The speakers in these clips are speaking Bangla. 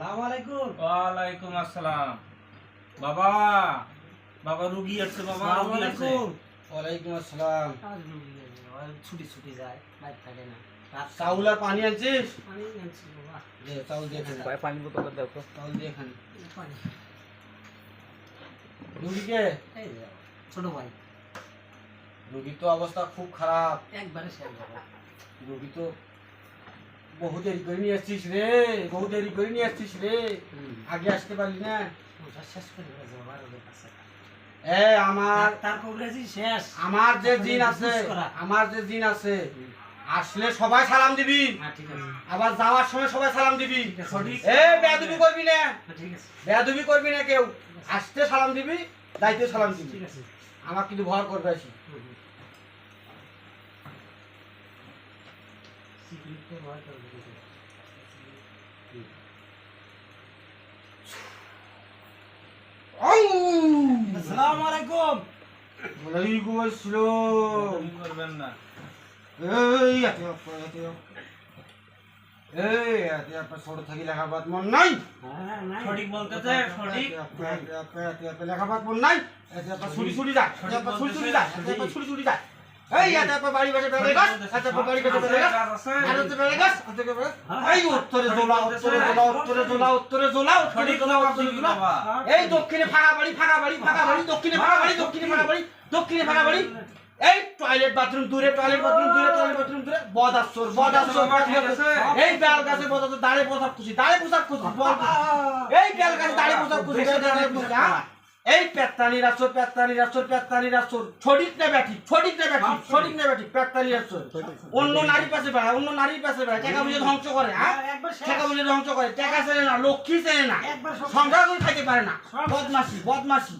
আসসালামু আলাইকুম। ওয়ালাইকুম আসসালাম। বাবা বাবা রুগী আছে, বাবা রুগী আছে। ওয়ালাইকুম আসসালাম। ছুটি ছুটি যায়, বাইরে থাকে না। চাউল আর পানি আনছিস? পানি আনছি বাবা। দে চাউল দিয়ে খান। ভাই পানি বোতল দাও তো। চাউল দিয়ে খান। পানি রুগীকে এই যে ছোট ভাই রুগীর তো অবস্থা খুব খারাপ। একবারে শেষ বাবা। রুগী তো বহু দেরি করে নিয়ে আসছিস রে, বহু দেরি করে নিয়ে আসছিস রে। আগে আসতে পারলি না। ওটা শেষ করে গেছে বাবা ওদের কাছে। আমার তার কবরেজি শেষ। আমার যে জিন আছে, আমার যে জিন আছে, আসলে সবাই সালাম দিবি, হ্যাঁ ঠিক আছে, আবার যাওয়ার সময় সবাই সালাম দিবি। সঠিক। বেয়াদবি করবি না, হ্যাঁ ঠিক আছে, বেয়াদবি করবি না কেউ। আসতে সালাম দিবি, যাইতে সালাম দিবি। ঠিক আছে। আমার কিন্তু ভয় করবে আসি। সিক্রেট তো ভয় করবে কিছু। আসসালামু আলাইকুম। ওয়ালাইকুম আসসালাম। দেরি করবেন না। এই আতে আপা ছোট থাকি লেখাপাত মন নাই। হ্যাঁ না সঠিক বলতেছে, সঠিক। লেখাপাত মন নাই। ছুটি ছুটি যা, ছুটি ছুটি যা, ছুটি ছুটি যা। এই আপা বাড়ি বসে বেড়ে গাছ, আপা বাড়ি বসে বেড়ে গাছ, আর হচ্ছে বেড়ে গাছ, এই উত্তরে জোলা, উত্তরে জোলা, উত্তরে জোলা, উত্তরে জোলা, উত্তরে জোলা, উত্তরে জোলা। এই দক্ষিণে ফাঁকা বাড়ি, ফাঁকা বাড়ি, ফাঁকা বাড়ি, দক্ষিণে ফাঁকা বাড়ি, দক্ষিণে ফাঁকা বাড়ি, দক্ষিণে ফাঁকা বাড়ি। এই টয়লেট বাথরুম দূরে, টয়লেট বাথরুম দূরে, টয়লেট বাথরুম দূরে। বদাসর, বদাসর, এই বেল গাছে বদাসর, দাঁড়ে পোশাক খুশি, দাঁড়ে পোশাক খুশি, বল। এই বেল গাছে দাঁড়ে পোশাক খুশি, দাঁড়ে পোশাক। এই পেত্তানির আসর, পেত্তানির আসর, পেত্তানির আসর। ছড়িক না ব্যাঠি, ছড়িক না ব্যাঠি, ছড়িক না ব্যাঠি, পেত্তানির আসর। অন্য নারীর পাশে বেড়ায়, অন্য নারীর পাশে বেড়ায়, টাকা বুঝে ধ্বংস করে, হ্যাঁ? টাকা বুঝে ধ্বংস করে, টাকা চেনে না, লক্ষ্মী চেনে না, সংসার করে খাইতে পারে না, বদমাসি, বদমাসি।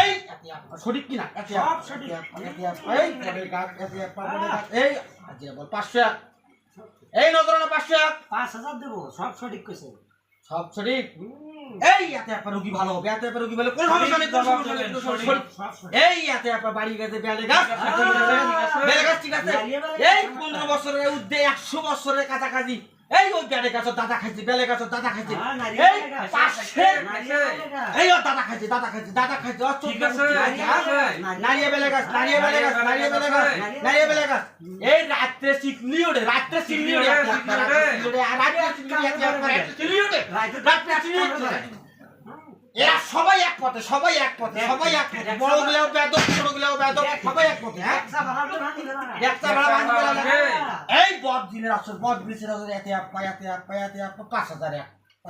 এই সঠিক কিনা? সব সঠিক। এই পরের গাছ, পরের গাছ, এই আজিয়া বল 500 এক। এই নজরানা 500 এক। 5000 দেবো, সব সঠিক কইছে। সব সঠিক। এই এতে আপনার রোগী ভালো হবে, এতে আপনার রোগী ভালো, কোন সমস্যা নেই, কোন সমস্যা নেই, কোন সমস্যা নেই। সব সঠিক। এই এতে আপনার বাড়ি গেছে বেলে গাছ, বেলে গাছ ঠিক আছে। এই 15 বছরের ঊর্ধ্বে 100 বছরের কাছাকাছি। এই ওই বেলে গাছ দাদা খাইছে, বেলে গাছ দাদা খাইছে। এই 500 এই ও দাদা খাইছে, দাদা খাইছে, দাদা খাইছে। ঠিক আছে, ঠিক আছে। নারিয়া বেলে গাছ, নারিয়া বেলে গাছ, নারিয়া বেলে গাছ, নারিয়া বেলে গাছ। এই রাত্রে চিকলি ওড়ে, রাত্রে চিকলি ওড়ে, আর রাত্রে চিকলি ওড়ে, রাত্রে চিকলি ওড়ে। এরা সবাই এক পথে, সবাই এক পথে, সবাই এক পথে। বড় গুলাও বেদব, ছোট গুলাও বেদব, সবাই এক পথে, হ্যাঁ? একসা ভাড়া তো ভাঙি দেনা না। একটা ভাড়া ভাঙবে না। এই বদ দিনের আসর, বদ বিচের আসর, এতে আপা, এতে আপা, এতে আপা, 5000 এক।